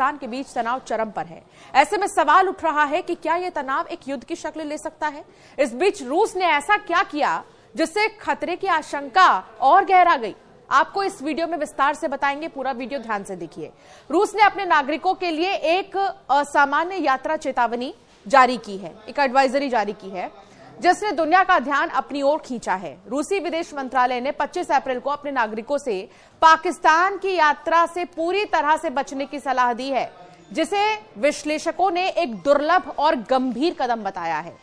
पाकिस्तान के बीच तनाव चरम पर है। ऐसे में सवाल उठ रहा है कि क्या यह तनाव एक युद्ध की शक्ल ले सकता है। इस बीच रूस ने ऐसा क्या किया जिससे खतरे की आशंका और गहरा गई, आपको इस वीडियो में विस्तार से बताएंगे। पूरा वीडियो ध्यान से देखिए। रूस ने अपने नागरिकों के लिए एक असामान्य यात्रा चेतावनी जारी की है, एक एडवाइजरी जारी की है जिसने दुनिया का ध्यान अपनी ओर खींचा है। रूसी विदेश मंत्रालय ने 25 अप्रैल को अपने नागरिकों से पाकिस्तान की यात्रा से पूरी तरह से बचने की सलाह दी है, जिसे विश्लेषकों ने एक दुर्लभ और गंभीर कदम बताया है।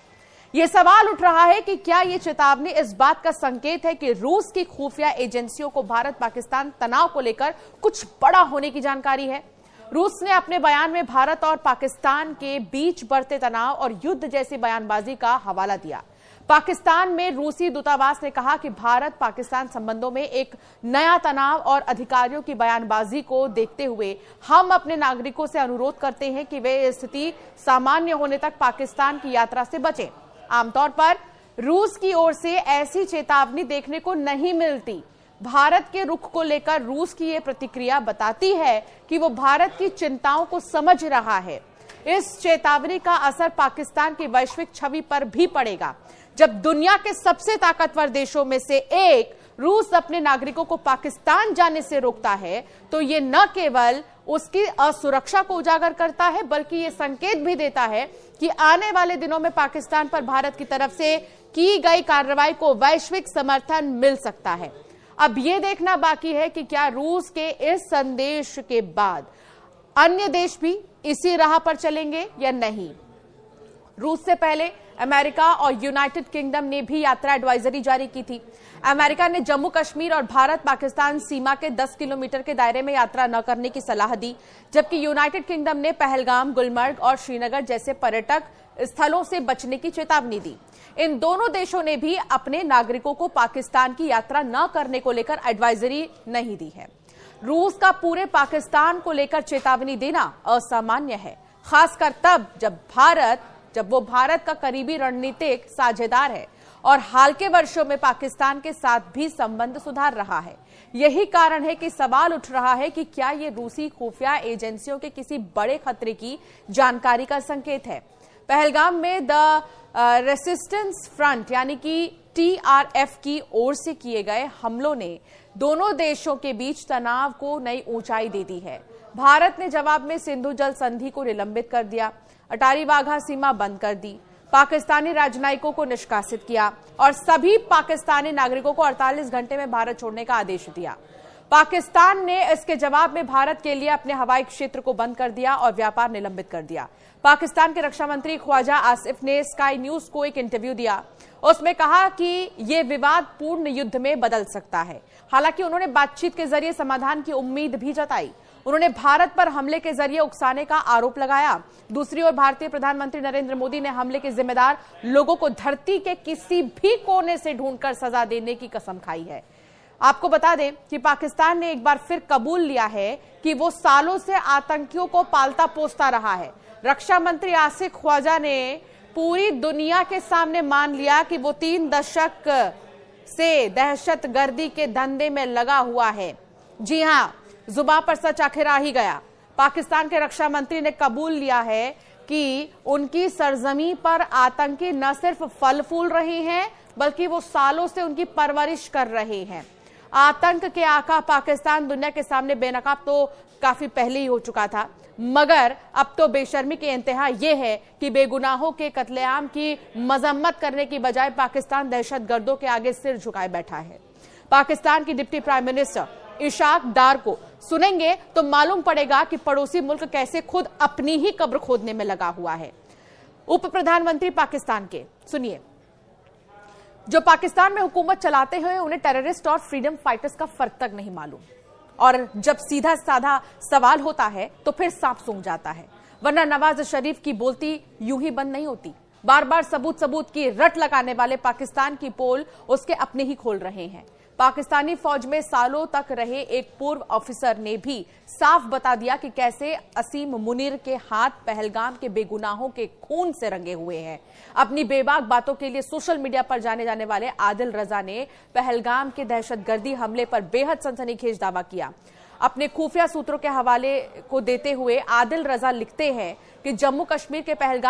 यह सवाल उठ रहा है कि क्या यह चेतावनी इस बात का संकेत है कि रूस की खुफिया एजेंसियों को भारत पाकिस्तान तनाव को लेकर कुछ बड़ा होने की जानकारी है। रूस ने अपने बयान में भारत और पाकिस्तान के बीच बढ़ते तनाव और युद्ध जैसी बयानबाजी का हवाला दिया। पाकिस्तान में रूसी दूतावास ने कहा कि भारत पाकिस्तान संबंधों में एक नया तनाव और अधिकारियों की बयानबाजी को देखते हुए हम अपने नागरिकों से अनुरोध करते हैं कि वे स्थिति सामान्य होने तक पाकिस्तान की यात्रा से बचें। आमतौर पर रूस की ओर से ऐसी चेतावनी देखने को नहीं मिलती। भारत के रुख को लेकर रूस की यह प्रतिक्रिया बताती है कि वो भारत की चिंताओं को समझ रहा है। इस चेतावनी का असर पाकिस्तान की वैश्विक छवि पर भी पड़ेगा। जब दुनिया के सबसे ताकतवर देशों में से एक रूस अपने नागरिकों को पाकिस्तान जाने से रोकता है, तो ये न केवल उसकी असुरक्षा को उजागर करता है, बल्कि ये संकेत भी देता है कि आने वाले दिनों में पाकिस्तान पर भारत की तरफ से की गई कार्रवाई को वैश्विक समर्थन मिल सकता है। अब यह देखना बाकी है कि क्या रूस के इस संदेश के बाद अन्य देश भी इसी राह पर चलेंगे या नहीं। रूस से पहले अमेरिका और यूनाइटेड किंगडम ने भी यात्रा एडवाइजरी जारी की थी। अमेरिका ने जम्मू कश्मीर और भारत पाकिस्तान सीमा के 10 किलोमीटर के दायरे में यात्रा न करने की सलाह दी, जबकि यूनाइटेड किंगडम ने पहलगाम, गुलमर्ग और श्रीनगर जैसे पर्यटक स्थलों से बचने की चेतावनी दी। इन दोनों देशों ने भी अपने नागरिकों को पाकिस्तान की यात्रा न करने को लेकर एडवाइजरी नहीं दी है। रूस का पूरे पाकिस्तान को लेकर चेतावनी देना असामान्य है, खासकर तब जब वो भारत का करीबी रणनीतिक साझेदार है और हाल के वर्षों में पाकिस्तान के साथ भी संबंध सुधार रहा है। यही कारण है कि सवाल उठ रहा है कि क्या ये रूसी खुफिया एजेंसियों के किसी बड़े खतरे की जानकारी का संकेत है। पहलगाम में द रेसिस्टेंस फ्रंट यानी कि TRF की ओर से किए गए हमलों ने दोनों देशों के बीच तनाव को नई ऊंचाई दे दी है। भारत ने जवाब में सिंधु जल संधि को निलंबित कर दिया, अटारी वाघा सीमा बंद कर दी, पाकिस्तानी राजनयिकों को निष्कासित किया और सभी पाकिस्तानी नागरिकों को 48 घंटे में भारत छोड़ने का आदेश दिया। पाकिस्तान ने इसके जवाब में भारत के लिए अपने हवाई क्षेत्र को बंद कर दिया और व्यापार निलंबित कर दिया। पाकिस्तान के रक्षा मंत्री ख्वाजा आसिफ ने स्काई न्यूज को एक इंटरव्यू दिया। उसमें कहा कि यह विवाद पूर्ण युद्ध में बदल सकता है। हालांकि उन्होंने बातचीत के जरिए समाधान की उम्मीद भी जताई। उन्होंने भारत पर हमले के जरिए उकसाने का आरोप लगाया। दूसरी ओर भारतीय प्रधानमंत्री नरेंद्र मोदी ने हमले के जिम्मेदार लोगों को धरती के किसी भी कोने से ढूंढकर सजा देने की कसम खाई है। आपको बता दें कि पाकिस्तान ने एक बार फिर कबूल लिया है कि वो सालों से आतंकियों को पालता पोसता रहा है। रक्षा मंत्री आसिफ ख्वाजा ने पूरी दुनिया के सामने मान लिया कि वो 3 दशक से दहशतगर्दी के धंधे में लगा हुआ है। जी हां, जुबान पर सच आखिर आ ही गया। पाकिस्तान के रक्षा मंत्री ने कबूल लिया है कि उनकी सरजमी पर आतंकी न सिर्फ फल फूल रहे हैं, बल्कि वो सालों से उनकी परवरिश कर रहे हैं। आतंक के आका पाकिस्तान दुनिया के सामने बेनकाब तो काफी पहले ही हो चुका था, मगर अब तो बेशर्मी की इंतहा यह है कि बेगुनाहों के कत्लेआम की मजम्मत करने की बजाय पाकिस्तान दहशतगर्दों के आगे सिर झुकाए बैठा है। पाकिस्तान की डिप्टी प्राइम मिनिस्टर इशाक डार को सुनेंगे तो मालूम पड़ेगा कि पड़ोसी मुल्क कैसे खुद अपनी ही कब्र खोदने में लगा हुआ है। उप प्रधानमंत्री पाकिस्तान के सुनिए, जो पाकिस्तान में हुकूमत चलाते हैं उन्हें टेररिस्ट और फ्रीडम फाइटर्स का फर्क तक नहीं मालूम, और जब सीधा साधा सवाल होता है तो फिर सांप सूंघ जाता है। वरना नवाज शरीफ की बोलती यूं ही बंद नहीं होती। बार बार सबूत की रट लगाने वाले पाकिस्तान की पोल उसके अपने ही खोल रहे हैं। पाकिस्तानी फौज में सालों तक रहे एक पूर्व ऑफिसर ने भी साफ बता दिया कि कैसे असीम मुनीर के हाथ पहलगाम के बेगुनाहों के खून से रंगे हुए हैं। अपनी बेबाक बातों के लिए सोशल मीडिया पर जाने जाने वाले आदिल रजा ने पहलगाम के दहशतगर्दी हमले पर बेहद सनसनीखेज दावा किया। अपने खुफिया सूत्रों के हवाले को देते हुए आदिल रजा लिखते हैं कि जम्मू कश्मीर के पहलगाम